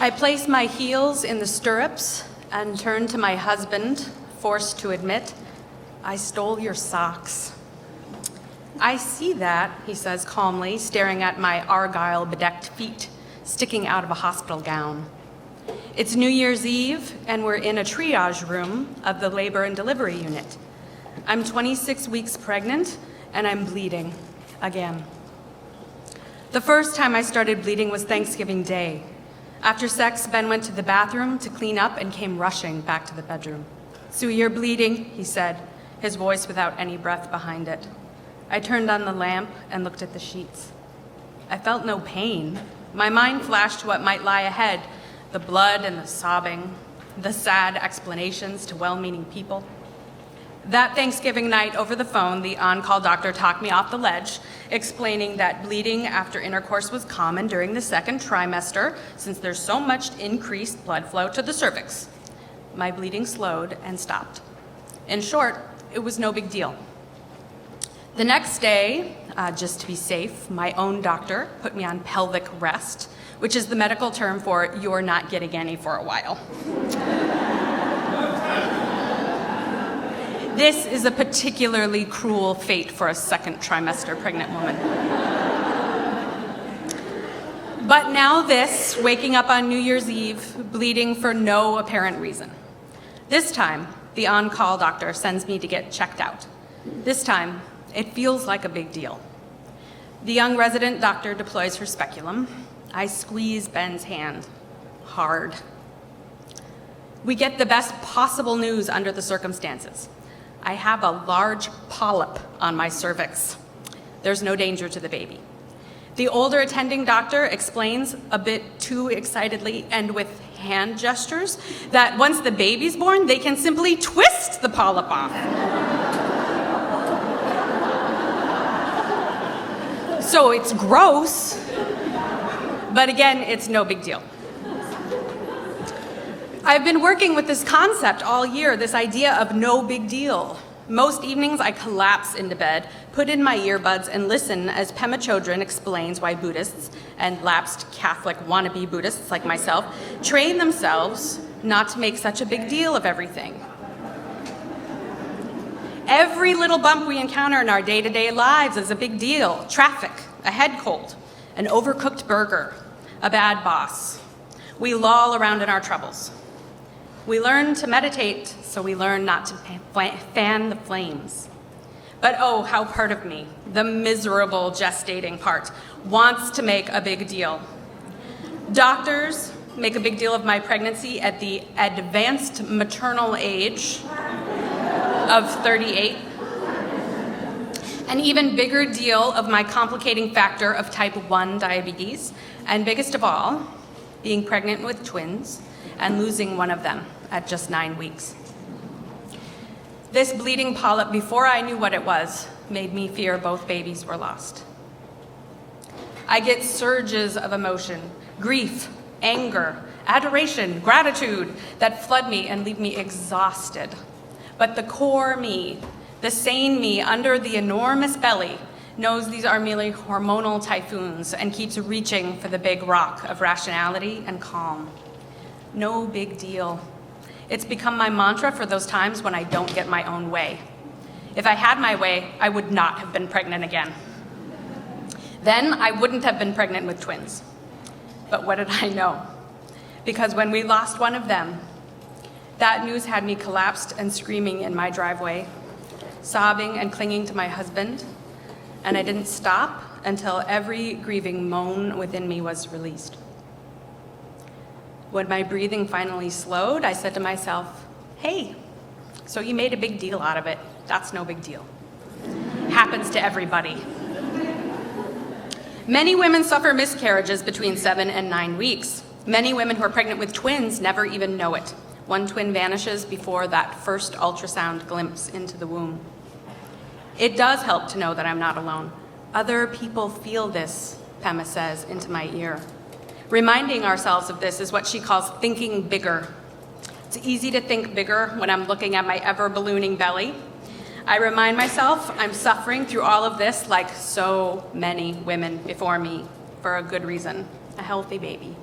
I place my heels in the stirrups and turn to my husband, forced to admit, I stole your socks. I see that, he says calmly, staring at my argyle-bedecked feet sticking out of a hospital gown. It's New Year's Eve, and we're in a triage room of the labor and delivery unit. I'm 26 weeks pregnant, and I'm bleeding again. The first time I started bleeding was Thanksgiving Day. After sex, Ben went to the bathroom to clean up and came rushing back to the bedroom. "Sue, you're bleeding," he said, his voice without any breath behind it. I turned on the lamp and looked at the sheets. I felt no pain. My mind flashed to what might lie ahead, the blood and the sobbing, the sad explanations to well-meaning people. That Thanksgiving night over the phone, the on-call doctor talked me off the ledge, explaining that bleeding after intercourse was common during the second trimester since there's so much increased blood flow to the cervix. My bleeding slowed and stopped. In short, it was no big deal. The next day, just to be safe, my own doctor put me on pelvic rest, which is the medical term for you're not getting any for a while. This is a particularly cruel fate for a second trimester pregnant woman. But now this, waking up on New Year's Eve, bleeding for no apparent reason. This time, the on-call doctor sends me to get checked out. This time, it feels like a big deal. The young resident doctor deploys her speculum. I squeeze Ben's hand hard. We get the best possible news under the circumstances. I have a large polyp on my cervix. There's no danger to the baby. The older attending doctor explains a bit too excitedly and with hand gestures that once the baby's born, they can simply twist the polyp off. So it's gross, but again, it's no big deal. I've been working with this concept all year, this idea of no big deal. Most evenings I collapse into bed, put in my earbuds, and listen as Pema Chodron explains why Buddhists and lapsed Catholic wannabe Buddhists like myself train themselves not to make such a big deal of everything. Every little bump we encounter in our day-to-day lives is a big deal. Traffic, a head cold, an overcooked burger, a bad boss. We loll around in our troubles. We learn to meditate, so we learn not to fan the flames. But oh, how part of me, the miserable gestating part, wants to make a big deal. Doctors make a big deal of my pregnancy at the advanced maternal age of 38. An even bigger deal of my complicating factor of type 1 diabetes, and biggest of all, being pregnant with twins and losing one of them at just 9 weeks. This bleeding polyp, before I knew what it was, made me fear both babies were lost. I get surges of emotion, grief, anger, adoration, gratitude that flood me and leave me exhausted. But the core me, the sane me under the enormous belly, knows these are merely hormonal typhoons and keeps reaching for the big rock of rationality and calm. No big deal. It's become my mantra for those times when I don't get my own way. If I had my way, I would not have been pregnant again. Then I wouldn't have been pregnant with twins. But what did I know? Because when we lost one of them, that news had me collapsed and screaming in my driveway, sobbing and clinging to my husband, and I didn't stop until every grieving moan within me was released. When my breathing finally slowed, I said to myself, hey, so you made a big deal out of it. That's no big deal. Happens to everybody. Many women suffer miscarriages between 7 and 9 weeks. Many women who are pregnant with twins never even know it. One twin vanishes before that first ultrasound glimpse into the womb. It does help to know that I'm not alone. Other people feel this, Pema says into my ear. Reminding ourselves of this is what she calls thinking bigger. It's easy to think bigger when I'm looking at my ever-ballooning belly. I remind myself I'm suffering through all of this like so many women before me for a good reason, a healthy baby.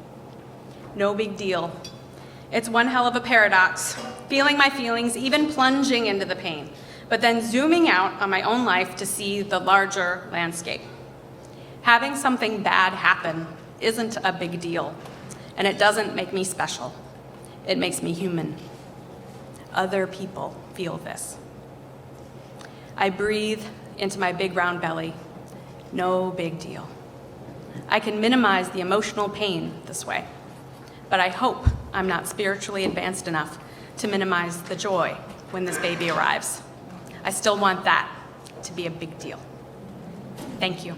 No big deal. It's one hell of a paradox, feeling my feelings, even plunging into the pain, but then zooming out on my own life to see the larger landscape. Having something bad happen isn't a big deal, and it doesn't make me special. It makes me human. Other people feel this. I breathe into my big round belly. No big deal. I can minimize the emotional pain this way, but I hope I'm not spiritually advanced enough to minimize the joy when this baby arrives. I still want that to be a big deal. Thank you.